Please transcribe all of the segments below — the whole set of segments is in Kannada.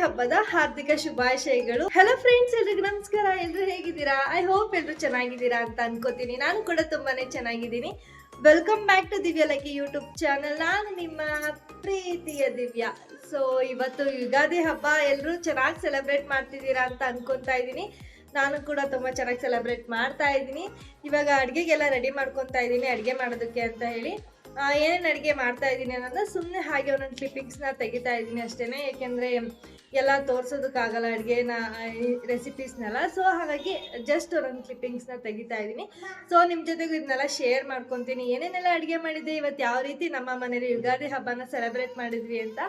ಹಬ್ಬದ ಹಾರ್ದಿಕ ಶುಭಾಶಯಗಳು. ಹಲೋ ಫ್ರೆಂಡ್ಸ್, ಎಲ್ರಿಗೂ ನಮಸ್ಕಾರ. ಎಲ್ರು ಹೇಗಿದ್ದೀರಾ? ಐ ಹೋಪ್ ಎಲ್ರು ಚೆನ್ನಾಗಿದ್ದೀರಾ ಅಂತ ಅನ್ಕೋತೀನಿ. ನಾನು ಕೂಡ ತುಂಬಾನೇ ಚೆನ್ನಾಗಿದ್ದೀನಿ. Welcome back to Divya lucky YouTube channel. ನಾನು ನಿಮ್ಮ ಪ್ರೀತಿಯ ದಿವ್ಯಾ. ಸೊ ಇವತ್ತು ಯುಗಾದಿ ಹಬ್ಬ ಎಲ್ಲರೂ ಚೆನ್ನಾಗಿ ಸೆಲೆಬ್ರೇಟ್ ಮಾಡ್ತಿದ್ದೀರಾ ಅಂತ ಅನ್ಕೊಂತಾ ಇದ್ದೀನಿ. ನಾನು ಕೂಡ ತುಂಬ ಚೆನ್ನಾಗಿ ಸೆಲೆಬ್ರೇಟ್ ಮಾಡ್ತಾ ಇದ್ದೀನಿ. ಇವಾಗ ಅಡುಗೆಗೆಲ್ಲ ರೆಡಿ ಮಾಡ್ಕೊತಾ ಇದ್ದೀನಿ, ಅಡುಗೆ ಮಾಡೋದಕ್ಕೆ ಅಂತ ಹೇಳಿ. ಏನೇನು ಅಡುಗೆ ಮಾಡ್ತಾ ಇದ್ದೀನಿ ಅನ್ನೋದು ಸುಮ್ಮನೆ ಹಾಗೆ ಒಂದೊಂದು ಕ್ಲಿಪ್ಪಿಂಗ್ಸ್ನ ತೆಗಿತಾ ಇದ್ದೀನಿ ಅಷ್ಟೇ. ಏಕೆಂದರೆ ಎಲ್ಲ ತೋರಿಸೋದಕ್ಕಾಗಲ್ಲ ಅಡುಗೆನ ರೆಸಿಪೀಸ್ನೆಲ್ಲ. ಸೊ ಹಾಗಾಗಿ ಜಸ್ಟ್ ಒಂದೊಂದು ಕ್ಲಿಪ್ಪಿಂಗ್ಸ್ನ ತೆಗಿತಾ ಇದ್ದೀನಿ. ಸೊ ನಿಮ್ಮ ಜೊತೆಗೂ ಇದನ್ನೆಲ್ಲ ಶೇರ್ ಮಾಡ್ಕೊತೀನಿ, ಏನೇನೆಲ್ಲ ಅಡುಗೆ ಮಾಡಿದ್ದೆ, ಇವತ್ತು ಯಾವ ರೀತಿ ನಮ್ಮ ಮನೇಲಿ ಯುಗಾದಿ ಹಬ್ಬನ ಸೆಲೆಬ್ರೇಟ್ ಮಾಡಿದ್ವಿ ಅಂತ.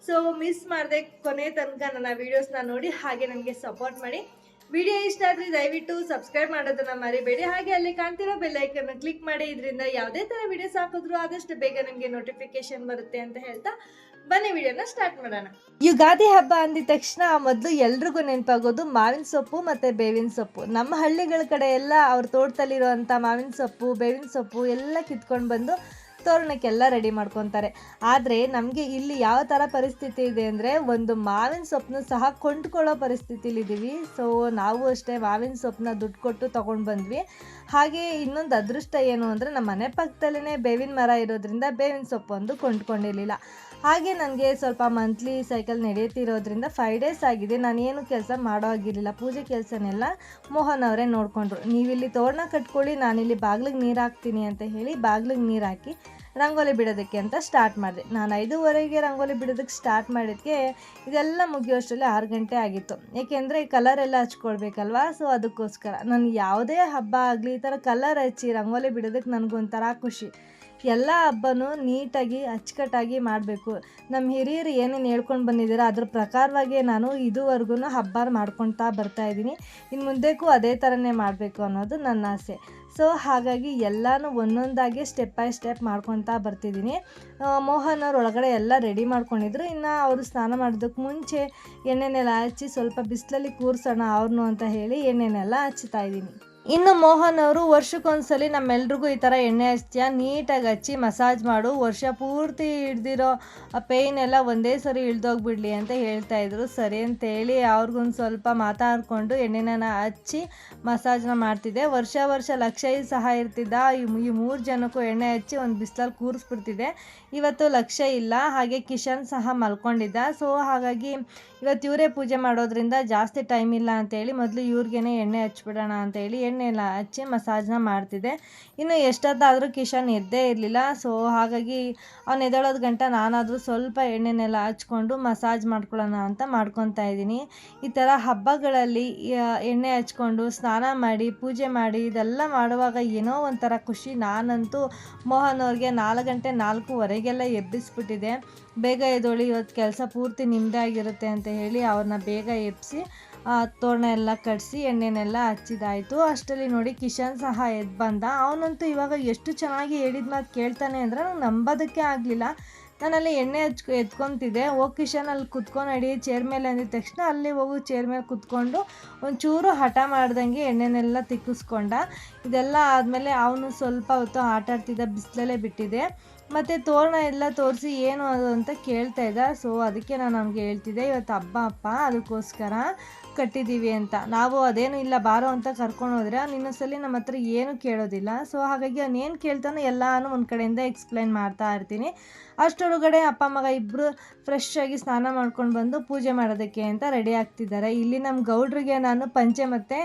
ಸೊ ಮಿಸ್ ಮಾಡದೆ ಕೊನೆ ತನಕ ನನ್ನ ವೀಡಿಯೋಸ್ನ ನೋಡಿ ಹಾಗೆ ನನಗೆ ಸಪೋರ್ಟ್ ಮಾಡಿ. ವಿಡಿಯೋ ಇಷ್ಟ ಆದರೆ ದಯವಿಟ್ಟು ಸಬ್ಸ್ಕ್ರೈಬ್ ಮಾಡೋದನ್ನ ಮರಿಬೇಡಿ. ಹಾಗೆ ಅಲ್ಲಿ ಕಾಣ್ತಿರೋ ಬೆಲ್ ಐಕನ್ ಕ್ಲಿಕ್ ಮಾಡಿ. ಇದರಿಂದ ಯಾವುದೇ ಥರ ವಿಡಿಯೋಸ್ ಹಾಕಿದ್ರು ಆದಷ್ಟು ಬೇಗ ನಿಮಗೆ ನೋಟಿಫಿಕೇಶನ್ ಬರುತ್ತೆ ಅಂತ ಹೇಳ್ತಾ ಬನ್ನಿ ವಿಡಿಯೋನ ಸ್ಟಾರ್ಟ್ ಮಾಡೋಣ. ಯುಗಾದಿ ಹಬ್ಬ ಅಂದಿದ ತಕ್ಷಣ ಮೊದಲು ಎಲ್ರಿಗೂ ನೆನಪಾಗೋದು ಮಾವಿನ ಸೊಪ್ಪು ಮತ್ತು ಬೇವಿನ ಸೊಪ್ಪು. ನಮ್ಮ ಹಳ್ಳಿಗಳ ಕಡೆ ಎಲ್ಲ ಅವ್ರ ತೋಟದಲ್ಲಿರುವಂಥ ಮಾವಿನ ಸೊಪ್ಪು, ಬೇವಿನ ಸೊಪ್ಪು ಎಲ್ಲ ಕಿತ್ಕೊಂಡು ಬಂದು ತೋರಣಕ್ಕೆಲ್ಲ ರೆಡಿ ಮಾಡ್ಕೊತಾರೆ. ಆದರೆ ನಮಗೆ ಇಲ್ಲಿ ಯಾವ ಥರ ಪರಿಸ್ಥಿತಿ ಇದೆ ಅಂದರೆ, ಒಂದು ಮಾವಿನ ಸೊಪ್ಪನ್ನು ಸಹ ಕೊಂಡ್ಕೊಳ್ಳೋ ಪರಿಸ್ಥಿತಿಲಿದ್ದೀವಿ. ಸೊ ನಾವು ಅಷ್ಟೇ ಮಾವಿನ ಸೊಪ್ಪನ್ನ ದುಡ್ಡು ಕೊಟ್ಟು ತೊಗೊಂಡು ಬಂದ್ವಿ. ಹಾಗೆ ಇನ್ನೊಂದು ಅದೃಷ್ಟ ಏನು ಅಂದರೆ, ನಮ್ಮ ಮನೆ ಪಕ್ಕದಲ್ಲೇ ಬೇವಿನ ಮರ ಇರೋದ್ರಿಂದ ಬೇವಿನ ಸೊಪ್ಪು ಒಂದು ಕೊಂಡ್ಕೊಂಡಿರಲಿಲ್ಲ. ಹಾಗೆ ನನಗೆ ಸ್ವಲ್ಪ ಮಂತ್ಲಿ ಸೈಕಲ್ ನಡೆಯುತ್ತಿರೋದ್ರಿಂದ 5 ಡೇಸ್ ಆಗಿದೆ ನಾನೇನು ಕೆಲಸ ಮಾಡೋ ಆಗಿರಲಿಲ್ಲ. ಪೂಜೆ ಕೆಲಸನೆಲ್ಲ ಮೋಹನ್ ಅವರೇ ನೋಡಿಕೊಂಡ್ರು. ನೀವಿಲ್ಲಿ ತೋರಣ ಕಟ್ಕೊಳ್ಳಿ, ನಾನಿಲ್ಲಿ ಬಾಗಿಲಿಗೆ ನೀರು ಹಾಕ್ತೀನಿ ಅಂತ ಹೇಳಿ ಬಾಗಿಲಿಗೆ ನೀರು ಹಾಕಿ ರಂಗೋಲಿ ಬಿಡೋದಕ್ಕೆ ಅಂತ ಸ್ಟಾರ್ಟ್ ಮಾಡಿದೆ. ನಾನು 5:30ಗೆ ರಂಗೋಲಿ ಬಿಡೋದಕ್ಕೆ ಸ್ಟಾರ್ಟ್ ಮಾಡಿದ್ದಕ್ಕೆ ಇದೆಲ್ಲ ಮುಗಿಯೋಷ್ಟರಲ್ಲಿ 6 ಗಂಟೆ ಆಗಿತ್ತು. ಏಕೆಂದರೆ ಕಲರ್ ಎಲ್ಲ ಹಚ್ಕೊಳ್ಬೇಕಲ್ವಾ. ಸೊ ಅದಕ್ಕೋಸ್ಕರ ನಾನು ಯಾವುದೇ ಹಬ್ಬ ಆಗಲಿ ಈ ಥರ ಕಲರ್ ಹಚ್ಚಿ ರಂಗೋಲಿ ಬಿಡೋದಕ್ಕೆ ನನಗೊಂಥರ ಖುಷಿ. ಎಲ್ಲ ಹಬ್ಬನೂ ನೀಟಾಗಿ ಅಚ್ಚುಕಟ್ಟಾಗಿ ಮಾಡಬೇಕು. ನಮ್ಮ ಹಿರಿಯರು ಏನೇನು ಹೇಳ್ಕೊಂಡು ಬಂದಿದ್ದಾರೆ ಅದ್ರ ಪ್ರಕಾರವಾಗಿ ನಾನು ಇದುವರೆಗೂ ಹಬ್ಬ ಮಾಡ್ಕೊಳ್ತಾ ಬರ್ತಾಯಿದ್ದೀನಿ. ಇನ್ನು ಮುಂದಕ್ಕೂ ಅದೇ ಥರನೇ ಮಾಡಬೇಕು ಅನ್ನೋದು ನನ್ನ ಆಸೆ. ಸೊ ಹಾಗಾಗಿ ಎಲ್ಲನೂ ಒಂದೊಂದಾಗಿ ಸ್ಟೆಪ್ ಬೈ ಸ್ಟೆಪ್ ಮಾಡ್ಕೊತಾ ಬರ್ತಿದ್ದೀನಿ. ಮೋಹನ್ ಅವ್ರು ಒಳಗಡೆ ಎಲ್ಲ ರೆಡಿ ಮಾಡ್ಕೊಂಡಿದ್ರು. ಇನ್ನು ಅವರು ಸ್ನಾನ ಮಾಡೋದಕ್ಕೆ ಮುಂಚೆ ಎಣ್ಣೆನೆಲ್ಲ ಹಚ್ಚಿ ಸ್ವಲ್ಪ ಬಿಸಿಲಲ್ಲಿ ಕೂರಿಸೋಣ ಅವ್ರನ್ನೂ ಅಂತ ಹೇಳಿ ಎಣ್ಣೆನೆಲ್ಲ ಹಚ್ತಾ ಇದ್ದೀನಿ. ಇನ್ನು ಮೋಹನ್ ಅವರು ವರ್ಷಕ್ಕೊಂದ್ಸಲಿ ನಮ್ಮೆಲ್ರಿಗೂ ಈ ಥರ ಎಣ್ಣೆ ಹಚ್ಚಿಯ ನೀಟಾಗಿ ಹಚ್ಚಿ ಮಸಾಜ್ ಮಾಡು, ವರ್ಷ ಪೂರ್ತಿ ಹಿಡ್ದಿರೋ ಪೇಯ್ನ್ ಎಲ್ಲ ಒಂದೇ ಸರಿ ಇಳ್ದೋಗ್ಬಿಡ್ಲಿ ಅಂತ ಹೇಳ್ತಾಯಿದ್ರು. ಸರಿ ಅಂತೇಳಿ ಅವ್ರಿಗೊಂದು ಸ್ವಲ್ಪ ಮಾತಾಡಿಕೊಂಡು ಎಣ್ಣೆನ ಹಚ್ಚಿ ಮಸಾಜ್ನ ಮಾಡ್ತಿದ್ದೆ. ವರ್ಷ ಲಕ್ಷಯ್ ಸಹ ಇರ್ತಿದ್ದ. ಈ 3 ಜನಕ್ಕೂ ಎಣ್ಣೆ ಹಚ್ಚಿ ಒಂದು ಬಿಸಿಲಲ್ಲಿ ಕೂರಿಸ್ಬಿಡ್ತಿದ್ದೆ. ಇವತ್ತು ಲಕ್ಷ್ಯ ಇಲ್ಲ, ಹಾಗೆ ಕಿಶನ್ ಸಹ ಮಲ್ಕೊಂಡಿದ್ದ. ಸೊ ಹಾಗಾಗಿ ಇವತ್ತು ಇವರೇ ಪೂಜೆ ಮಾಡೋದ್ರಿಂದ ಜಾಸ್ತಿ ಟೈಮ್ ಇಲ್ಲ ಅಂತೇಳಿ ಮೊದಲು ಇವ್ರಿಗೇನೆ ಎಣ್ಣೆ ಹಚ್ಬಿಡೋಣ ಅಂತೇಳಿ ಎಣ್ಣೆ ಎಲ್ಲ ಹಚ್ಚಿ ಮಸಾಜ್ನ ಮಾಡ್ತಿದ್ದೆ. ಇನ್ನು ಎಷ್ಟೊತ್ತಾದರೂ ಕಿಶನ್ ಎದ್ದೇ ಇರಲಿಲ್ಲ. ಸೊ ಹಾಗಾಗಿ ಅವ್ನು ಎದ್ದೇಳೋದು ಗಂಟ ನಾನಾದರೂ ಸ್ವಲ್ಪ ಎಣ್ಣೆನೆಲ್ಲ ಹಚ್ಕೊಂಡು ಮಸಾಜ್ ಮಾಡ್ಕೊಳ್ಳೋಣ ಅಂತ ಮಾಡ್ಕೊತಾ ಇದ್ದೀನಿ. ಈ ಥರ ಹಬ್ಬಗಳಲ್ಲಿ ಎಣ್ಣೆ ಹಚ್ಕೊಂಡು ಸ್ನಾನ ಮಾಡಿ ಪೂಜೆ ಮಾಡಿ ಇದೆಲ್ಲ ಮಾಡುವಾಗ ಏನೋ ಒಂಥರ ಖುಷಿ. ನಾನಂತೂ ಮೋಹನ್ ಅವ್ರಿಗೆ 4 ಗಂಟೆ 4:15ಗೆಲ್ಲ ಎಬ್ಬಿಸ್ಬಿಟ್ಟಿದೆ. ಬೇಗ ಎದ್ದೋಳಿ, ಇವತ್ತು ಕೆಲಸ ಪೂರ್ತಿ ನಿಮ್ಮದೇ ಆಗಿರುತ್ತೆ ಅಂತ ಹೇಳಿ ಅವ್ರನ್ನ ಬೇಗ ಎಬ್ಬಿಸಿ ತೋರಣ ಎಲ್ಲ ಕಟ್ಟಿಸಿ ಎಣ್ಣೆನೆಲ್ಲ ಹಚ್ಚಿದಾಯಿತು. ಅಷ್ಟರಲ್ಲಿ ನೋಡಿ ಕಿಶನ್ ಸಹ ಎದ್ದು ಬಂದ. ಅವನಂತೂ ಇವಾಗ ಎಷ್ಟು ಚೆನ್ನಾಗಿ ಹೇಳಿದ ಮಾತು ಕೇಳ್ತಾನೆ ಅಂದರೆ ನಂಗೆ ನಂಬೋದಕ್ಕೆ ಆಗಲಿಲ್ಲ. ನಾನಲ್ಲಿ ಎಣ್ಣೆ ಎತ್ಕೊತಿದ್ದೆ. ಹೋಗಿ ಕಿಶನ್ ಅಲ್ಲಿ ಕುತ್ಕೊಂಡು ನಡಿ ಚೇರ್ ಮೇಲೆ ಅಂದಿದ ತಕ್ಷಣ ಅಲ್ಲಿ ಹೋಗಿ ಚೇರ್ ಮೇಲೆ ಕುತ್ಕೊಂಡು ಒಂಚೂರು ಹಠ ಮಾಡ್ದಂಗೆ ಎಣ್ಣೆನೆಲ್ಲ ತಿಕ್ಕಿಸ್ಕೊಂಡ. ಇದೆಲ್ಲ ಆದಮೇಲೆ ಅವನು ಸ್ವಲ್ಪ ಹೊತ್ತು ಆಟ ಆಡ್ತಿದ್ದ, ಬಿಸಿಲಲ್ಲೇ ಬಿಟ್ಟಿದೆ. ಮತ್ತು ತೋರಣ ಎಲ್ಲ ತೋರಿಸಿ ಏನು ಅದು ಅಂತ ಕೇಳ್ತಾ ಇದ್ದ. ಸೊ ಅದಕ್ಕೆ ನಾನು ಅವ್ನಿಗೆ ಹೇಳ್ತಿದ್ದೆ, ಇವತ್ತು ಹಬ್ಬ ಅಪ್ಪ, ಅದಕ್ಕೋಸ್ಕರ ಕಟ್ಟಿದ್ದೀವಿ ಅಂತ. ನಾವು ಅದೇನು ಇಲ್ಲ ಬಾರೋ ಅಂತ ಕರ್ಕೊಂಡು ಹೋದರೆ ಅವ್ನು ಇನ್ನೊಂದ್ಸಲಿ ನಮ್ಮ ಹತ್ರ ಏನು ಕೇಳೋದಿಲ್ಲ. ಸೊ ಹಾಗಾಗಿ ಅವನೇನು ಕೇಳ್ತಾನೋ ಎಲ್ಲನೂ ಒಂದು ಕಡೆಯಿಂದ ಎಕ್ಸ್ಪ್ಲೈನ್ ಮಾಡ್ತಾ ಇರ್ತೀನಿ. ಅಷ್ಟರೊಳಗಡೆ ಅಪ್ಪ ಮಗ ಇಬ್ಬರು ಫ್ರೆಶ್ ಆಗಿ ಸ್ನಾನ ಮಾಡ್ಕೊಂಡು ಬಂದು ಪೂಜೆ ಮಾಡೋದಕ್ಕೆ ಅಂತ ರೆಡಿ ಆಗ್ತಿದ್ದಾರೆ. ಇಲ್ಲಿ ನಮ್ಮ ಗೌಡ್ರಿಗೆ ನಾನು ಪಂಚೆ ಮತ್ತು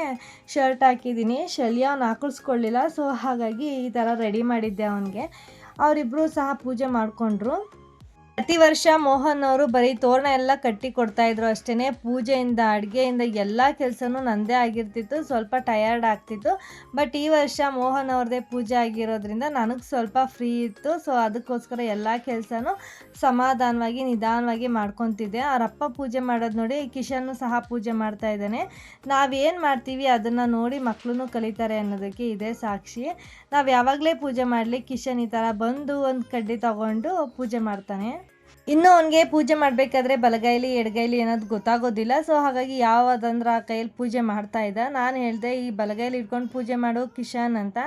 ಶರ್ಟ್ ಹಾಕಿದ್ದೀನಿ. ಶಲ್ಯ ಅವ್ನು ಹಾಕಿಸ್ಕೊಳ್ಳಿಲ್ಲ. ಸೊ ಹಾಗಾಗಿ ಈ ಥರ ರೆಡಿ ಮಾಡಿದ್ದೆ ಅವನಿಗೆ. ಅವರಿಬ್ಬರು ಸಹ ಪೂಜೆ ಮಾಡಿಕೊಂಡ್ರು. ಪ್ರತಿ ವರ್ಷ ಮೋಹನ್ ಅವರು ಬರೀ ತೋರಣ ಎಲ್ಲ ಕಟ್ಟಿ ಕೊಡ್ತಾಯಿದ್ರು ಅಷ್ಟೇ. ಪೂಜೆಯಿಂದ ಅಡುಗೆಯಿಂದ ಎಲ್ಲ ಕೆಲಸನೂ ನನ್ನದೇ ಆಗಿರ್ತಿತ್ತು. ಸ್ವಲ್ಪ ಟಯರ್ಡ್ ಆಗ್ತಿತ್ತು. ಬಟ್ ಈ ವರ್ಷ ಮೋಹನ್ ಅವ್ರದ್ದೇ ಪೂಜೆ ಆಗಿರೋದ್ರಿಂದ ನನಗೆ ಸ್ವಲ್ಪ ಫ್ರೀ ಇತ್ತು. ಸೊ ಅದಕ್ಕೋಸ್ಕರ ಎಲ್ಲ ಕೆಲಸನೂ ಸಮಾಧಾನವಾಗಿ ನಿಧಾನವಾಗಿ ಮಾಡ್ಕೊತಿದ್ದೆ. ಅವರಪ್ಪ ಪೂಜೆ ಮಾಡೋದು ನೋಡಿ ಕಿಶನ್ನು ಸಹ ಪೂಜೆ ಮಾಡ್ತಾ ಇದ್ದಾನೆ. ನಾವೇನು ಮಾಡ್ತೀವಿ ಅದನ್ನು ನೋಡಿ ಮಕ್ಕಳು ಕಲಿತಾರೆ ಅನ್ನೋದಕ್ಕೆ ಇದೇ ಸಾಕ್ಷಿ. ನಾವು ಯಾವಾಗಲೇ ಪೂಜೆ ಮಾಡಲಿ ಕಿಶನ್ ಈ ಥರ ಬಂದು ಒಂದು ಕಡ್ಡಿ ತಗೊಂಡು ಪೂಜೆ ಮಾಡ್ತಾನೆ. ಇನ್ನು ಅವನಿಗೆ ಪೂಜೆ ಮಾಡಬೇಕಾದ್ರೆ ಬಲಗೈಲಿ ಎಡಗೈಲಿ ಅನ್ನೋದು ಗೊತ್ತಾಗೋದಿಲ್ಲ. ಸೊ ಹಾಗಾಗಿ ಯಾವುದಂದ್ರೆ ಆ ಕೈಯಲ್ಲಿ ಪೂಜೆ ಮಾಡ್ತಾ ಇದ್ದ. ನಾನು ಹೇಳಿದೆ, ಈ ಬಲಗೈಲಿ ಇಟ್ಕೊಂಡು ಪೂಜೆ ಮಾಡು ಕಿಶನ್ ಅಂತ.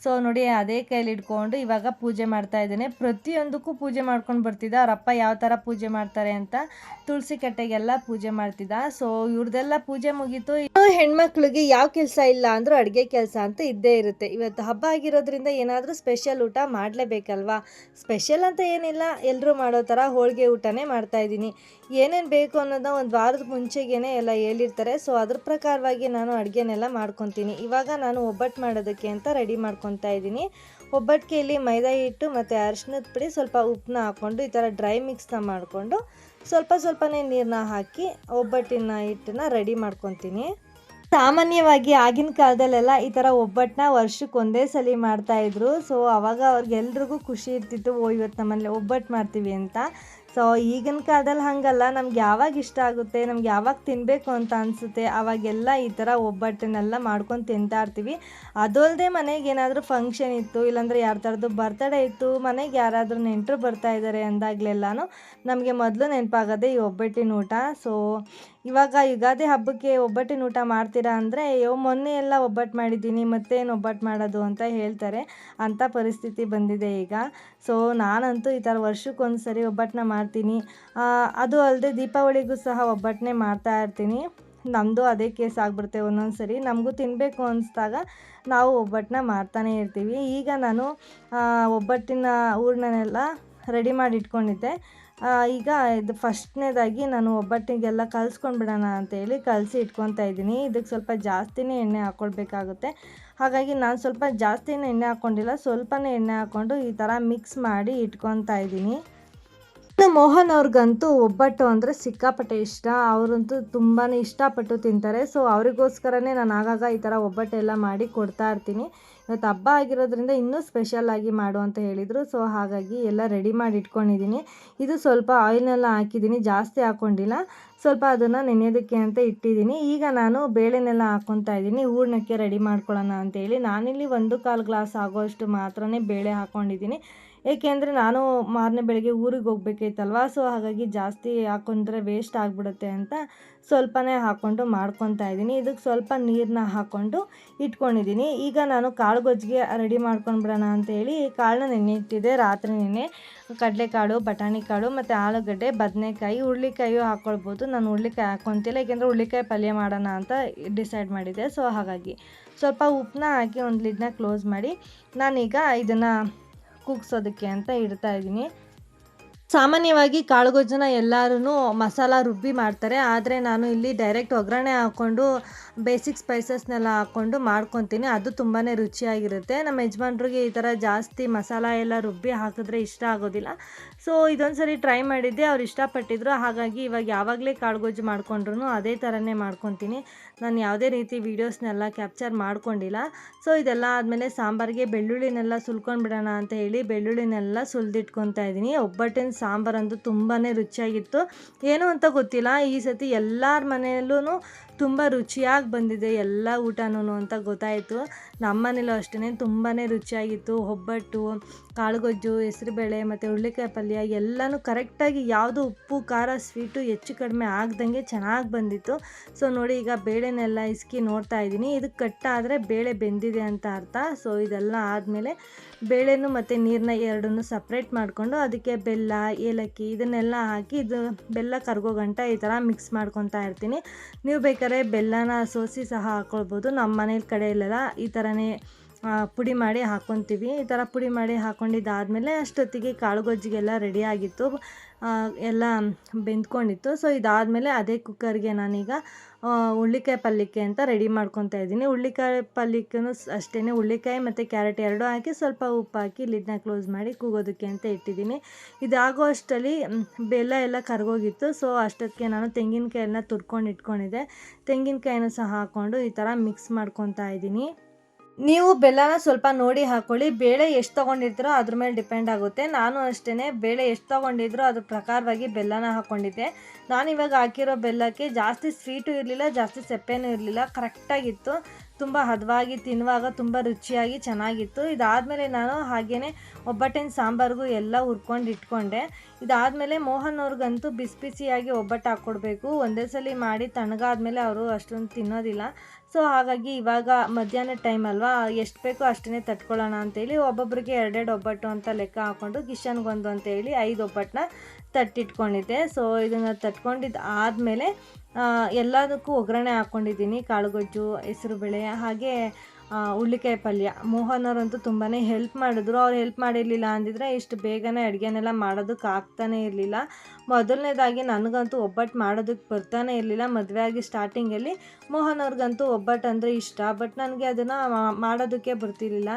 ಸೊ ನೋಡಿ ಅದೇ ಕೈಲಿ ಇಟ್ಕೊಂಡು ಇವಾಗ ಪೂಜೆ ಮಾಡ್ತಾ ಇದ್ದೇನೆ. ಪ್ರತಿಯೊಂದಕ್ಕೂ ಪೂಜೆ ಮಾಡ್ಕೊಂಡು ಬರ್ತಿದ್ದ. ಅವರಪ್ಪ ಯಾವ ಥರ ಪೂಜೆ ಮಾಡ್ತಾರೆ ಅಂತ ತುಳಸಿ ಕಟ್ಟೆಗೆಲ್ಲ ಪೂಜೆ ಮಾಡ್ತಿದ್ದ. ಸೊ ಇವ್ರದೆಲ್ಲ ಪೂಜೆ ಮುಗೀತು. ಹೆಣ್ಮಕ್ಳಿಗೆ ಯಾವ ಕೆಲಸ ಇಲ್ಲ ಅಂದರೂ ಅಡುಗೆ ಕೆಲಸ ಅಂತ ಇದ್ದೇ ಇರುತ್ತೆ. ಇವತ್ತು ಹಬ್ಬ ಆಗಿರೋದ್ರಿಂದ ಏನಾದರೂ ಸ್ಪೆಷಲ್ ಊಟ ಮಾಡಲೇಬೇಕಲ್ವಾ. ಸ್ಪೆಷಲ್ ಅಂತ ಏನಿಲ್ಲ, ಎಲ್ಲರೂ ಮಾಡೋ ಥರ ಹೋಳಿಗೆ ಊಟನೇ ಮಾಡ್ತಾಯಿದ್ದೀನಿ. ಏನೇನು ಬೇಕು ಅನ್ನೋದನ್ನ ಒಂದು ವಾರದ ಮುಂಚೆಗೇ ಎಲ್ಲ ಹೇಳಿರ್ತಾರೆ. ಸೊ ಅದ್ರ ಪ್ರಕಾರವಾಗಿ ನಾನು ಅಡುಗೆನೆಲ್ಲ ಮಾಡ್ಕೊತೀನಿ. ಇವಾಗ ನಾನು ಒಬ್ಬಟ್ಟು ಮಾಡೋದಕ್ಕೆ ಅಂತ ರೆಡಿ ಮಾಡ್ಕೊತಾ ಇದ್ದೀನಿ. ಒಬ್ಬಟ್ಟಿಗೆ ಇಲ್ಲಿ ಮೈದಾ ಹಿಟ್ಟು ಮತ್ತು ಅರಿಶಿನದ ಪುಡಿ, ಸ್ವಲ್ಪ ಉಪ್ಪನ್ನ ಹಾಕ್ಕೊಂಡು ಈ ಥರ ಡ್ರೈ ಮಿಕ್ಸ್ನ ಮಾಡಿಕೊಂಡು ಸ್ವಲ್ಪನೇ ನೀರನ್ನ ಹಾಕಿ ಒಬ್ಬಟ್ಟಿನ ಹಿಟ್ಟನ್ನ ರೆಡಿ ಮಾಡ್ಕೊತೀನಿ. ಸಾಮಾನ್ಯವಾಗಿ ಆಗಿನ ಕಾಲದಲ್ಲೆಲ್ಲ ಈ ಥರ ಒಬ್ಬಟ್ಟನ್ನ ವರ್ಷಕ್ಕೆ ಒಂದೇ ಸಲ ಮಾಡ್ತಾಯಿದ್ರು. ಸೊ ಆವಾಗ ಅವ್ರಿಗೆಲ್ರಿಗೂ ಖುಷಿ ಇರ್ತಿತ್ತು, ಇವತ್ತು ನಮ್ಮಲ್ಲಿ ಒಬ್ಬಟ್ಟು ಮಾಡ್ತೀವಿ ಅಂತ. ಸೊ ಈಗಿನ ಕಾಲದಲ್ಲಿ ಹಾಗಲ್ಲ, ನಮ್ಗೆ ಯಾವಾಗ ಇಷ್ಟ ಆಗುತ್ತೆ, ನಮ್ಗೆ ಯಾವಾಗ ತಿನ್ನಬೇಕು ಅಂತ ಅನಿಸುತ್ತೆ ಆವಾಗೆಲ್ಲ ಈ ಥರ ಒಬ್ಬಟ್ಟನ್ನೆಲ್ಲ ಮಾಡ್ಕೊಂಡು ತಿಂತಾ ಇರ್ತೀವಿ. ಅದು ಅಲ್ಲದೆ ಮನೆಗೆ ಏನಾದರೂ ಫಂಕ್ಷನ್ ಇತ್ತು, ಇಲ್ಲಾಂದರೆ ಯಾರ ಥರದ್ದು ಬರ್ತಡೇ ಇತ್ತು, ಮನೆಗೆ ಯಾರಾದರೂ ನೆಂಟರು ಬರ್ತಾ ಇದ್ದಾರೆ ಅಂದಾಗಲೆಲ್ಲನೂ ನಮಗೆ ಮೊದಲು ನೆನಪಾಗೋದೇ ಈ ಒಬ್ಬಟ್ಟಿನ ಊಟ. ಸೊ ಇವಾಗ ಯುಗಾದಿ ಹಬ್ಬಕ್ಕೆ ಒಬ್ಬಟ್ಟಿನ ಊಟ ಮಾಡ್ತೀರಾ ಅಂದರೆ, ಮೊನ್ನೆ ಎಲ್ಲ ಒಬ್ಬಟ್ಟು ಮಾಡಿದ್ದೀನಿ ಮತ್ತೇನು ಒಬ್ಬಟ್ಟು ಮಾಡೋದು ಅಂತ ಹೇಳ್ತಾರೆ. ಅಂಥ ಪರಿಸ್ಥಿತಿ ಬಂದಿದೆ ಈಗ. ಸೊ ನಾನಂತೂ ಈ ಥರ ವರ್ಷಕ್ಕೊಂದು ಸರಿ ಒಬ್ಬಟ್ಟನ್ನ ಮಾಡ್ತೀನಿ. ಅದು ಅಲ್ಲದೆ ದೀಪಾವಳಿಗೂ ಸಹ ಒಬ್ಬಟ್ಟನ್ನೇ ಮಾಡ್ತಾ ಇರ್ತೀನಿ. ನಮ್ಮದು ಅದೇ ಕೇಸ್ ಆಗಿಬಿಡುತ್ತೆ. ಒಂದೊಂದು ಸರಿ ನಮಗೂ ತಿನ್ನಬೇಕು ಅನಿಸ್ದಾಗ ನಾವು ಒಬ್ಬಟ್ಟನ್ನ ಮಾಡ್ತಾನೇ ಇರ್ತೀವಿ. ಈಗ ನಾನು ಒಬ್ಬಟ್ಟಿನ ಹೂರಣನೆಲ್ಲ ರೆಡಿ ಮಾಡಿ ಇಟ್ಕೊಂಡಿದ್ದೆ. ಈಗ ಇದು ಫಸ್ಟ್ನೇದಾಗಿ ನಾನು ಒಬ್ಬಟ್ಟಿಗೆಲ್ಲ ಕಲಿಸ್ಕೊಂಡು ಬಿಡೋಣ ಅಂತೇಳಿ ಕಲಸಿ ಇಟ್ಕೊತಾ ಇದ್ದೀನಿ. ಇದಕ್ಕೆ ಸ್ವಲ್ಪ ಜಾಸ್ತಿನೇ ಎಣ್ಣೆ ಹಾಕ್ಕೊಳ್ಬೇಕಾಗುತ್ತೆ. ಹಾಗಾಗಿ ನಾನು ಸ್ವಲ್ಪ ಜಾಸ್ತಿನೇ ಎಣ್ಣೆ ಹಾಕ್ಕೊಂಡಿಲ್ಲ, ಸ್ವಲ್ಪನೇ ಎಣ್ಣೆ ಹಾಕ್ಕೊಂಡು ಈ ಥರ ಮಿಕ್ಸ್ ಮಾಡಿ ಇಟ್ಕೊತಾ ಇದ್ದೀನಿ. ಮೋಹನ್ ಅವ್ರಿಗಂತೂ ಒಬ್ಬಟ್ಟು ಅಂದರೆ ಸಿಕ್ಕಾಪಟ್ಟೆ ಇಷ್ಟ. ಅವರಂತೂ ತುಂಬಾ ಇಷ್ಟಪಟ್ಟು ತಿಂತಾರೆ. ಸೊ ಅವರಿಗೋಸ್ಕರನೇ ನಾನು ಆಗಾಗ ಈ ಥರ ಒಬ್ಬಟ್ಟೆಲ್ಲ ಮಾಡಿ ಕೊಡ್ತಾ ಇರ್ತೀನಿ. ಇವತ್ತು ಹಬ್ಬ ಆಗಿರೋದ್ರಿಂದ ಇನ್ನೂ ಸ್ಪೆಷಲಾಗಿ ಮಾಡು ಅಂತ ಹೇಳಿದರು. ಸೊ ಹಾಗಾಗಿ ಎಲ್ಲ ರೆಡಿ ಮಾಡಿ ಇಟ್ಕೊಂಡಿದ್ದೀನಿ. ಇದು ಸ್ವಲ್ಪ ಆಯಿಲ್ನೆಲ್ಲ ಹಾಕಿದ್ದೀನಿ, ಜಾಸ್ತಿ ಹಾಕ್ಕೊಂಡಿಲ್ಲ. ಸ್ವಲ್ಪ ಅದನ್ನು ನೆನೆಯೋದಕ್ಕೆ ಅಂತ ಇಟ್ಟಿದ್ದೀನಿ. ಈಗ ನಾನು ಬೇಳೆನೆಲ್ಲ ಹಾಕ್ಕೊತಾ ಇದ್ದೀನಿ ಹೂರಣಕ್ಕೆ ರೆಡಿ ಮಾಡ್ಕೊಳ್ಳೋಣ ಅಂತೇಳಿ. ನಾನಿಲ್ಲಿ 1/4 ಗ್ಲಾಸ್ ಆಗೋಷ್ಟು ಮಾತ್ರನೇ ಬೇಳೆ ಹಾಕ್ಕೊಂಡಿದ್ದೀನಿ. ಏಕೆಂದರೆ ನಾನು ಮಾರನೇ ಬೆಳಗ್ಗೆ ಊರಿಗೆ ಹೋಗ್ಬೇಕೈತಲ್ವ. ಸೊ ಹಾಗಾಗಿ ಜಾಸ್ತಿ ಹಾಕ್ಕೊಂಡ್ರೆ ವೇಸ್ಟ್ ಆಗಿಬಿಡುತ್ತೆ ಅಂತ ಸ್ವಲ್ಪನೇ ಹಾಕ್ಕೊಂಡು ಮಾಡ್ಕೊತಾ ಇದ್ದೀನಿ. ಇದಕ್ಕೆ ಸ್ವಲ್ಪ ನೀರನ್ನ ಹಾಕ್ಕೊಂಡು ಇಟ್ಕೊಂಡಿದ್ದೀನಿ. ಈಗ ನಾನು ಕಾಳು ಗೊಜ್ಜಿಗೆ ರೆಡಿ ಮಾಡ್ಕೊಂಡು ಬಿಡೋಣ ಅಂತೇಳಿ ಕಾಳನ್ನ ನೆನೆ ಇಟ್ಟಿದ್ದೆ ರಾತ್ರಿನೇ. ಕಡಲೆಕಾಳು, ಬಟಾಣಿ ಕಾಳು ಮತ್ತು ಆಲೂಗಡ್ಡೆ, ಬದನೆಕಾಯಿ, ಹುರುಳಿಕಾಯಿ ಹಾಕ್ಕೊಳ್ಬೋದು. ನಾನು ಹುರುಳಿಕಾಯಿ ಹಾಕ್ಕೊತಿಲ್ಲ, ಏಕೆಂದರೆ ಹುರುಳಿಕಾಯಿ ಪಲ್ಯ ಮಾಡೋಣ ಅಂತ ಡಿಸೈಡ್ ಮಾಡಿದ್ದೆ. ಸೊ ಹಾಗಾಗಿ ಸ್ವಲ್ಪ ಉಪ್ಪನ್ನ ಹಾಕಿ ಒಂದು ಲಿಡ್ನ ಕ್ಲೋಸ್ ಮಾಡಿ ನಾನೀಗ ಇದನ್ನು ಕೂಗ್ಸೋದಕ್ಕೆ ಅಂತ ಇಡ್ತಾ ಇದ್ದೀನಿ. ಸಾಮಾನ್ಯವಾಗಿ ಕಾಳುಗೊಜ್ಜನ್ನ ಎಲ್ಲರೂ ಮಸಾಲ ರುಬ್ಬಿ ಮಾಡ್ತಾರೆ. ಆದರೆ ನಾನು ಇಲ್ಲಿ ಡೈರೆಕ್ಟ್ ಒಗ್ಗರಣೆ ಹಾಕ್ಕೊಂಡು ಬೇಸಿಕ್ ಸ್ಪೈಸಸ್ನೆಲ್ಲ ಹಾಕ್ಕೊಂಡು ಮಾಡ್ಕೊತೀನಿ. ಅದು ತುಂಬಾ ರುಚಿಯಾಗಿರುತ್ತೆ. ನಮ್ಮ ಯಜಮಾನ್ರಿಗೆ ಈ ಥರ ಜಾಸ್ತಿ ಮಸಾಲ ಎಲ್ಲ ರುಬ್ಬಿ ಹಾಕಿದ್ರೆ ಇಷ್ಟ ಆಗೋದಿಲ್ಲ. ಸೊ ಇದೊಂದು ಸರಿ ಟ್ರೈ ಮಾಡಿದ್ದೆ, ಅವ್ರು ಇಷ್ಟಪಟ್ಟಿದ್ರು. ಹಾಗಾಗಿ ಇವಾಗ ಯಾವಾಗಲೇ ಕಾಳುಗೊಜ್ಜು ಮಾಡ್ಕೊಂಡ್ರು ಅದೇ ಥರನೇ ಮಾಡ್ಕೊತೀನಿ. ನಾನು ಯಾವುದೇ ರೀತಿ ವೀಡಿಯೋಸ್ನೆಲ್ಲ ಕ್ಯಾಪ್ಚರ್ ಮಾಡ್ಕೊಂಡಿಲ್ಲ. ಸೊ ಇದೆಲ್ಲ ಆದಮೇಲೆ ಸಾಂಬಾರಿಗೆ ಬೆಳ್ಳುಳ್ಳಿನೆಲ್ಲ ಸುಲ್ಕೊಂಡು ಬಿಡೋಣ ಅಂತ ಹೇಳಿ ಬೆಳ್ಳುಳ್ಳಿನೆಲ್ಲ ಸುಲಿದಿಟ್ಕೊತಾ ಇದ್ದೀನಿ. ಒಬ್ಬಟ್ಟಿನ ಸಾಂಬಾರಂತೂ ತುಂಬಾ ರುಚಿಯಾಗಿತ್ತು. ಏನೋ ಅಂತ ಗೊತ್ತಿಲ್ಲ, ಈ ಸತಿ ಎಲ್ಲರ ಮನೆಯಲ್ಲೂ ತುಂಬ ರುಚಿಯಾಗಿ ಬಂದಿದೆ ಎಲ್ಲ ಊಟನೂ ಅಂತ ಗೊತ್ತಾಯಿತು. ನಮ್ಮ ಮನೇಲೂ ಅಷ್ಟೇ ತುಂಬಾ ರುಚಿಯಾಗಿತ್ತು. ಒಬ್ಬಟ್ಟು, ಕಾಳುಗೊಜ್ಜು, ಹೆಸರುಬೇಳೆ ಮತ್ತು ಹುರುಳಿಕಾಯಿ ಪಲ್ಯ ಎಲ್ಲನೂ ಕರೆಕ್ಟಾಗಿ ಯಾವುದು ಉಪ್ಪು ಖಾರ ಸ್ವೀಟು ಹೆಚ್ಚು ಕಡಿಮೆ ಆಗ್ದಂಗೆ ಚೆನ್ನಾಗಿ ಬಂದಿತ್ತು. ಸೊ ನೋಡಿ ಈಗ ಬೇಳೆನೆಲ್ಲ ಇಸ್ಕಿ ನೋಡ್ತಾ ಇದ್ದೀನಿ. ಇದಕ್ಕೆ ಕಟ್ಟಾದರೆ ಬೇಳೆ ಬೆಂದಿದೆ ಅಂತ ಅರ್ಥ. ಸೊ ಇದೆಲ್ಲ ಆದಮೇಲೆ ಬೇಳೆನೂ ಮತ್ತು ನೀರನ್ನ ಎರಡನ್ನೂ ಸಪ್ರೇಟ್ ಮಾಡಿಕೊಂಡು ಅದಕ್ಕೆ ಬೆಲ್ಲ, ಏಲಕ್ಕಿ ಇದನ್ನೆಲ್ಲ ಹಾಕಿ ಇದು ಬೆಲ್ಲ ಕರಗೋ ಗಂಟ ಈ ಥರ ಮಿಕ್ಸ್ ಮಾಡ್ಕೊತಾ ಇರ್ತೀನಿ. ನೀವು ಬೇಕಾದ್ರೆ ಬೆಲ್ಲನ ಸೋಸಿ ಸಹ ಹಾಕ್ಕೊಳ್ಬೋದು. ನಮ್ಮ ಮನೇಲಿ ಕಡೆಯಲ್ಲೆಲ್ಲ ಈ ಥರನೇ ಪುಡಿ ಮಾಡಿ ಹಾಕ್ಕೊತೀವಿ. ಈ ಥರ ಪುಡಿ ಮಾಡಿ ಹಾಕ್ಕೊಂಡಿದ್ದಾದಮೇಲೆ ಅಷ್ಟೊತ್ತಿಗೆ ಕಾಳುಗೊಜ್ಜಿಗೆಲ್ಲ ರೆಡಿಯಾಗಿತ್ತು, ಎಲ್ಲ ಬೆಂದ್ಕೊಂಡಿತ್ತು. ಸೊ ಇದಾದಮೇಲೆ ಅದೇ ಕುಕ್ಕರ್ಗೆ ನಾನೀಗ ಹುರುಳಿಕಾಯಿ ಪಲ್ಯಕ್ಕೆ ಅಂತ ರೆಡಿ ಮಾಡ್ಕೊತಾ ಇದ್ದೀನಿ. ಹುರುಳಿಕಾಯಿ ಪಲ್ಯಕ್ಕೂ ಅಷ್ಟೇ ಹುರುಳಿಕಾಯಿ ಮತ್ತು ಕ್ಯಾರೆಟ್ ಎರಡೂ ಹಾಕಿ ಸ್ವಲ್ಪ ಉಪ್ಪು ಹಾಕಿ ಲಿಡ್ನ ಕ್ಲೋಸ್ ಮಾಡಿ ಕೂಗೋದಕ್ಕೆ ಅಂತ ಇಟ್ಟಿದ್ದೀನಿ. ಇದಾಗೋ ಅಷ್ಟರಲ್ಲಿ ಬೆಲ್ಲ ಎಲ್ಲ ಕರಗೋಗಿತ್ತು. ಸೊ ಅಷ್ಟೊತ್ತಿಗೆ ನಾನು ತೆಂಗಿನಕಾಯನ್ನ ತುರ್ಕೊಂಡು ಇಟ್ಕೊಂಡಿದ್ದೆ. ತೆಂಗಿನಕಾಯಿನೂ ಸಹ ಹಾಕ್ಕೊಂಡು ಈ ಥರ ಮಿಕ್ಸ್ ಮಾಡ್ಕೊತಾ ಇದ್ದೀನಿ. ನೀವು ಬೆಲ್ಲನ ಸ್ವಲ್ಪ ನೋಡಿ ಹಾಕ್ಕೊಳ್ಳಿ. ಬೇಳೆ ಎಷ್ಟು ತೊಗೊಂಡಿರ್ತೀರೋ ಅದ್ರ ಮೇಲೆ ಡಿಪೆಂಡ್ ಆಗುತ್ತೆ. ನಾನು ಅಷ್ಟೇ ಬೇಳೆ ಎಷ್ಟು ತೊಗೊಂಡಿದ್ರೋ ಅದ್ರ ಪ್ರಕಾರವಾಗಿ ಬೆಲ್ಲನ ಹಾಕ್ಕೊಂಡಿದ್ದೆ. ನಾನು ಇವಾಗ ಹಾಕಿರೋ ಬೆಲ್ಲಕ್ಕೆ ಜಾಸ್ತಿ ಸ್ವೀಟು ಇರಲಿಲ್ಲ, ಜಾಸ್ತಿ ಸಪ್ಪೆನೂ ಇರಲಿಲ್ಲ, ಕರೆಕ್ಟಾಗಿತ್ತು. ತುಂಬ ಹದವಾಗಿ ತಿನ್ನುವಾಗ ತುಂಬ ರುಚಿಯಾಗಿ ಚೆನ್ನಾಗಿತ್ತು. ಇದಾದಮೇಲೆ ನಾನು ಹಾಗೆಯೇ ಒಬ್ಬಟ್ಟಿನ ಸಾಂಬಾರಿಗೂ ಎಲ್ಲ ಹುರ್ಕೊಂಡು ಇಟ್ಕೊಂಡೆ. ಇದಾದಮೇಲೆ ಮೋಹನ್ ಅವ್ರಿಗಂತೂ ಬಿಸಿ ಬಿಸಿಯಾಗಿ ಒಬ್ಬಟ್ಟು ಹಾಕ್ಕೊಡ್ಬೇಕು. ಒಂದೇ ಸಲ ಮಾಡಿ ತಣ್ಣಗಾದ್ಮೇಲೆ ಅವರು ಅಷ್ಟೊಂದು ತಿನ್ನೋದಿಲ್ಲ. ಸೊ ಹಾಗಾಗಿ ಇವಾಗ ಮಧ್ಯಾಹ್ನ ಟೈಮ್ ಅಲ್ವಾ, ಎಷ್ಟು ಬೇಕೋ ಅಷ್ಟೇ ತಟ್ಕೊಳ್ಳೋಣ ಅಂತೇಳಿ ಒಬ್ಬೊಬ್ಬರಿಗೆ 2 ಒಬ್ಬಟ್ಟು ಅಂತ ಲೆಕ್ಕ ಹಾಕ್ಕೊಂಡು ಕಿಶನ್ಗೊಂದು ಅಂತೇಳಿ 5 ಒಬ್ಬಟ್ಟನ್ನ ತಟ್ಟಿಟ್ಕೊಂಡಿದ್ದೆ. ಸೊ ಇದನ್ನು ತಟ್ಕೊಂಡಿದ್ದು ಆದಮೇಲೆ ಎಲ್ಲದಕ್ಕೂ ಒಗ್ಗರಣೆ ಹಾಕ್ಕೊಂಡಿದ್ದೀನಿ. ಕಾಳುಗೊಜ್ಜು, ಹೆಸರುಬೇಳೆ, ಹಾಗೆ ಹುಳ್ಳಿಕಾಯಿ ಪಲ್ಯ. ಮೋಹನ್ ಅವರಂತೂ ತುಂಬಾ ಹೆಲ್ಪ್ ಮಾಡಿದ್ರು. ಅವ್ರು ಹೆಲ್ಪ್ ಮಾಡಿರಲಿಲ್ಲ ಅಂದಿದ್ರೆ ಇಷ್ಟು ಬೇಗನೆ ಅಡುಗೆನೆಲ್ಲ ಮಾಡೋದಕ್ಕೆ ಆಗ್ತಾನೇ ಇರಲಿಲ್ಲ. ಮೊದಲನೇದಾಗಿ ನನಗಂತೂ ಒಬ್ಬಟ್ಟು ಮಾಡೋದಕ್ಕೆ ಬರ್ತಾನೆ ಇರಲಿಲ್ಲ. ಮದುವೆ ಆಗಿ ಸ್ಟಾರ್ಟಿಂಗಲ್ಲಿ ಮೋಹನ್ ಅವ್ರಿಗಂತೂ ಒಬ್ಬಟ್ಟು ಅಂದರೆ ಇಷ್ಟ, ಬಟ್ ನನಗೆ ಅದನ್ನು ಮಾಡೋದಕ್ಕೆ ಬರ್ತಿರ್ಲಿಲ್ಲ.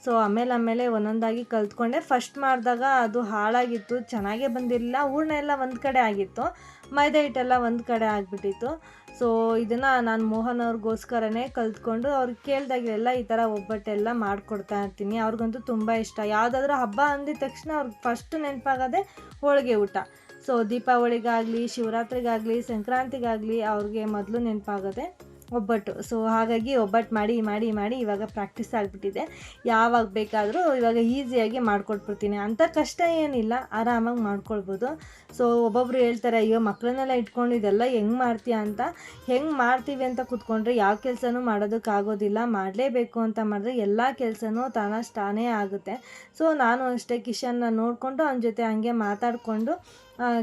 ಸೊ ಆಮೇಲೆ ಒಂದೊಂದಾಗಿ ಕಲ್ತ್ಕೊಂಡೆ. ಫಸ್ಟ್ ಮಾಡಿದಾಗ ಅದು ಹಾಳಾಗಿತ್ತು, ಚೆನ್ನಾಗೇ ಬಂದಿರಲಿಲ್ಲ. ಹೂರ್ಣ ಎಲ್ಲ ಒಂದು ಕಡೆ ಆಗಿತ್ತು, ಮೈದಾ ಹಿಟ್ಟೆಲ್ಲ ಒಂದು ಕಡೆ ಆಗಿಬಿಟ್ಟಿತ್ತು. ಸೊ ಇದನ್ನು ನಾನು ಮೋಹನ್ ಅವ್ರಿಗೋಸ್ಕರನೇ ಕಲ್ತ್ಕೊಂಡು ಅವ್ರಿಗೆ ಕೇಳಿದಾಗೆಲ್ಲ ಈ ಥರ ಒಬ್ಬಟ್ಟೆಲ್ಲ ಮಾಡಿಕೊಡ್ತಾ ಇರ್ತೀನಿ. ಅವ್ರಿಗಂತೂ ತುಂಬ ಇಷ್ಟ. ಯಾವುದಾದ್ರೂ ಹಬ್ಬ ಅಂದಿದ ತಕ್ಷಣ ಅವ್ರಿಗೆ ಫಸ್ಟ್ ನೆನಪಾಗೋದೇ ಹೋಳಿಗೆ ಊಟ. ಸೊ ದೀಪಾವಳಿಗಾಗಲಿ, ಶಿವರಾತ್ರಿಗಾಗಲಿ, ಸಂಕ್ರಾಂತಿಗಾಗಲಿ ಅವ್ರಿಗೆ ಮೊದಲು ನೆನಪಾಗೋದೆ ಒಬ್ಬಟ್ಟು. ಸೊ ಹಾಗಾಗಿ ಒಬ್ಬಟ್ಟು ಮಾಡಿ ಮಾಡಿ ಮಾಡಿ ಇವಾಗ ಪ್ರಾಕ್ಟೀಸ್ ಆಗಿಬಿಟ್ಟಿದೆ. ಯಾವಾಗ ಬೇಕಾದರೂ ಇವಾಗ ಈಸಿಯಾಗಿ ಮಾಡಿಕೊಟ್ಬಿಡ್ತೀನಿ. ಅಂಥ ಕಷ್ಟ ಏನಿಲ್ಲ, ಆರಾಮಾಗಿ ಮಾಡ್ಕೊಳ್ಬೋದು. ಸೊ ಒಬ್ಬೊಬ್ರು ಹೇಳ್ತಾರೆ, ಅಯ್ಯೋ ಮಕ್ಕಳನ್ನೆಲ್ಲ ಇಟ್ಕೊಂಡು ಇದೆಲ್ಲ ಹೆಂಗೆ ಮಾಡ್ತೀಯ ಅಂತ. ಹೆಂಗೆ ಮಾಡ್ತೀವಿ ಅಂತ ಕೂತ್ಕೊಂಡ್ರೆ ಯಾವ ಕೆಲಸನೂ ಮಾಡೋದಕ್ಕಾಗೋದಿಲ್ಲ. ಮಾಡಲೇಬೇಕು ಅಂತ ಮಾಡಿದ್ರೆ ಎಲ್ಲ ಕೆಲಸನೂ ತಾನೇ ಆಗುತ್ತೆ. ಸೊ ನಾನು ಅಷ್ಟೇ ಕಿಶನ್ನ ನೋಡಿಕೊಂಡು ಅವನ ಜೊತೆ ಹಂಗೆ ಮಾತಾಡಿಕೊಂಡು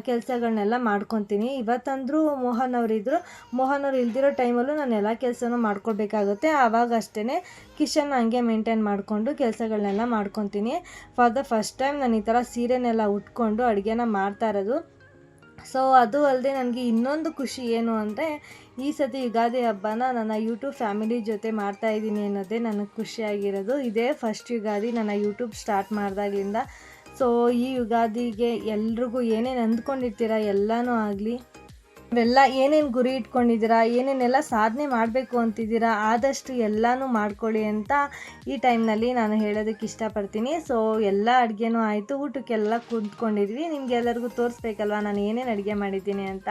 ಕೆಲಸಗಳನ್ನೆಲ್ಲ ಮಾಡ್ಕೊತೀನಿ. ಇವತ್ತಂದರೂ ಮೋಹನ್ ಅವರಿದ್ದರು. ಮೋಹನ್ ಅವ್ರು ಇಲ್ದಿರೋ ಟೈಮಲ್ಲೂ ನಾನು ಎಲ್ಲ ಕೆಲಸನೂ ಮಾಡ್ಕೊಳ್ಬೇಕಾಗುತ್ತೆ. ಆವಾಗ ಅಷ್ಟೇ ಕಿಶನ್ ಹಂಗೆ ಮೇಂಟೈನ್ ಮಾಡಿಕೊಂಡು ಕೆಲಸಗಳನ್ನೆಲ್ಲ ಮಾಡ್ಕೊತೀನಿ. ಫಾರ್ ದ ಫಸ್ಟ್ ಟೈಮ್ ನಾನು ಈ ಥರ ಸೀರೆನೆಲ್ಲ ಉಟ್ಕೊಂಡು ಅಡುಗೆನ ಮಾಡ್ತಾ ಇರೋದು. ಸೊ ಅದು ಅಲ್ಲದೆ ನನಗೆ ಇನ್ನೊಂದು ಖುಷಿ ಏನು ಅಂದರೆ, ಈ ಸತಿ ಯುಗಾದಿ ಹಬ್ಬನ ನನ್ನ ಯೂಟ್ಯೂಬ್ ಫ್ಯಾಮಿಲಿ ಜೊತೆ ಮಾಡ್ತಾಯಿದ್ದೀನಿ ಅನ್ನೋದೇ ನನಗೆ ಖುಷಿಯಾಗಿರೋದು. ಇದೇ ಫಸ್ಟ್ ಯುಗಾದಿ ನನ್ನ ಯೂಟ್ಯೂಬ್ ಸ್ಟಾರ್ಟ್ ಮಾಡಿದಾಗಲಿಂದ. ಸೊ ಈ ಯುಗಾದಿಗೆ ಎಲ್ರಿಗೂ ಏನೇನು ಅಂದ್ಕೊಂಡಿರ್ತೀರ ಎಲ್ಲನೂ ಆಗಲಿ, ಅವೆಲ್ಲ ಏನೇನು ಗುರಿ ಇಟ್ಕೊಂಡಿದ್ದೀರಾ, ಏನೇನೆಲ್ಲ ಸಾಧನೆ ಮಾಡಬೇಕು ಅಂತಿದ್ದೀರಾ, ಆದಷ್ಟು ಎಲ್ಲನೂ ಮಾಡ್ಕೊಳ್ಳಿ ಅಂತ ಈ ಟೈಮ್ನಲ್ಲಿ ನಾನು ಹೇಳೋದಕ್ಕೆ ಇಷ್ಟಪಡ್ತೀನಿ. ಸೊ ಎಲ್ಲ ಅಡುಗೆನೂ ಆಯಿತು, ಊಟಕ್ಕೆಲ್ಲ ಕೂತ್ಕೊಂಡಿದ್ವಿ. ನಿಮಗೆಲ್ಲರಿಗೂ ತೋರಿಸ್ಬೇಕಲ್ವ ನಾನು ಏನೇನು ಅಡುಗೆ ಮಾಡಿದ್ದೀನಿ ಅಂತ.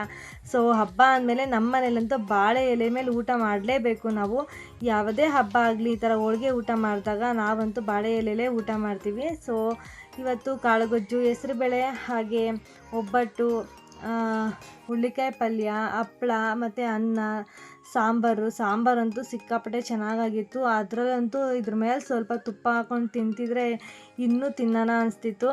ಸೊ ಹಬ್ಬ ಅಂದಮೇಲೆ ನಮ್ಮ ಮನೇಲಂತೂ ಬಾಳೆ ಎಲೆ ಮೇಲೆ ಊಟ ಮಾಡಲೇಬೇಕು ನಾವು. ಯಾವುದೇ ಹಬ್ಬ ಆಗಲಿ ಈ ಥರ ಹೋಳಿಗೆ ಊಟ ಮಾಡಿದಾಗ ನಾವಂತೂ ಬಾಳೆ ಎಲೆಲೇ ಊಟ ಮಾಡ್ತೀವಿ. ಸೊ ಇವತ್ತು ಕಾಳುಗೊಜ್ಜು, ಹೆಸರುಬೇಳೆ, ಹಾಗೆ ಒಬ್ಬಟ್ಟು, ಹುಳ್ಳಿಕಾಯಿ ಪಲ್ಯ, ಹಪ್ಪಳ ಮತ್ತು ಅನ್ನ, ಸಾಂಬಾರಂತೂ ಸಿಕ್ಕಾಪಟ್ಟೆ ಚೆನ್ನಾಗಾಗಿತ್ತು. ಅದರಲ್ಲಂತೂ ಇದ್ರ ಮೇಲೆ ಸ್ವಲ್ಪ ತುಪ್ಪ ಹಾಕ್ಕೊಂಡು ತಿಂತಿದ್ರೆ ಇನ್ನೂ ತಿನ್ನೋಣ ಅನಿಸ್ತಿತ್ತು.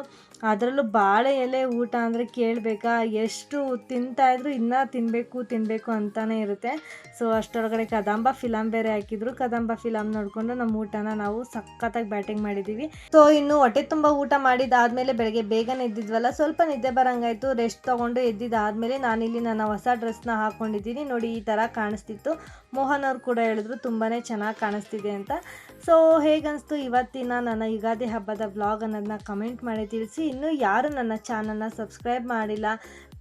ಅದರಲ್ಲೂ ಬಾಳೆ ಎಲೆ ಊಟ ಅಂದರೆ ಕೇಳಬೇಕಾ, ಎಷ್ಟು ತಿಂತಾಯಿದ್ರು ಇನ್ನೂ ತಿನ್ನಬೇಕು ಅಂತಲೇ ಇರುತ್ತೆ. ಸೊ ಅಷ್ಟರೊಳಗಡೆ ಕದಂಬ ಫಿಲಮ್ ಬೇರೆ ಹಾಕಿದ್ರು. ಕದಂಬ ಫಿಲಮ್ ನೋಡಿಕೊಂಡು ನಮ್ಮ ಊಟನ ನಾವು ಸಖತ್ತಾಗಿ ಬ್ಯಾಟಿಂಗ್ ಮಾಡಿದ್ದೀವಿ. ಸೊ ಇನ್ನು ಹೊಟ್ಟೆ ತುಂಬ ಊಟ ಮಾಡಿದ್ದಾದಮೇಲೆ ಬೆಳಗ್ಗೆ ಬೇಗನೆ ಎದ್ದಿದ್ವಲ್ಲ, ಸ್ವಲ್ಪ ನಿದ್ದೆ ಬರೋಂಗಾಯಿತು. ರೆಸ್ಟ್ ತೊಗೊಂಡು ಎದ್ದಿದ್ದಾದಮೇಲೆ ನಾನಿಲ್ಲಿ ನನ್ನ ಹೊಸ ಡ್ರೆಸ್ನ ಹಾಕ್ಕೊಂಡಿದ್ದೀನಿ. ನೋಡಿ ಈ ಥರ ಕಾಣಿಸ್ತಿತ್ತು. ಮೋಹನ್ ಅವ್ರು ಕೂಡ ಹೇಳಿದ್ರು ತುಂಬಾ ಚೆನ್ನಾಗಿ ಕಾಣಿಸ್ತಿದೆ ಅಂತ. ಸೊ ಹೇಗನ್ನಿಸ್ತು ಇವತ್ತಿನ ನನ್ನ ಯುಗಾದಿ ಹಬ್ಬದ ವ್ಲಾಗ್ ಅನ್ನೋದನ್ನ ಕಮೆಂಟ್ ಮಾಡಿ ತಿಳಿಸಿ. ಇನ್ನೂ ಯಾರು ನನ್ನ ಚಾನಲ್ನ ಸಬ್ಸ್ಕ್ರೈಬ್ ಮಾಡಿಲ್ಲ,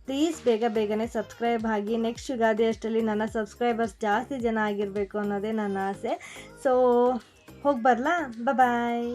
ಪ್ಲೀಸ್ ಬೇಗನೆ ಸಬ್ಸ್ಕ್ರೈಬ್ ಆಗಿ. ನೆಕ್ಸ್ಟ್ ಯುಗಾದಿ ಅಷ್ಟರಲ್ಲಿ ನನ್ನ ಸಬ್ಸ್ಕ್ರೈಬರ್ಸ್ ಜಾಸ್ತಿ ಜನ ಆಗಿರಬೇಕು ಅನ್ನೋದೇ ನನ್ನ ಆಸೆ. ಸೊ ಹೋಗಿ ಬರಲಾ, ಬಾಯ್.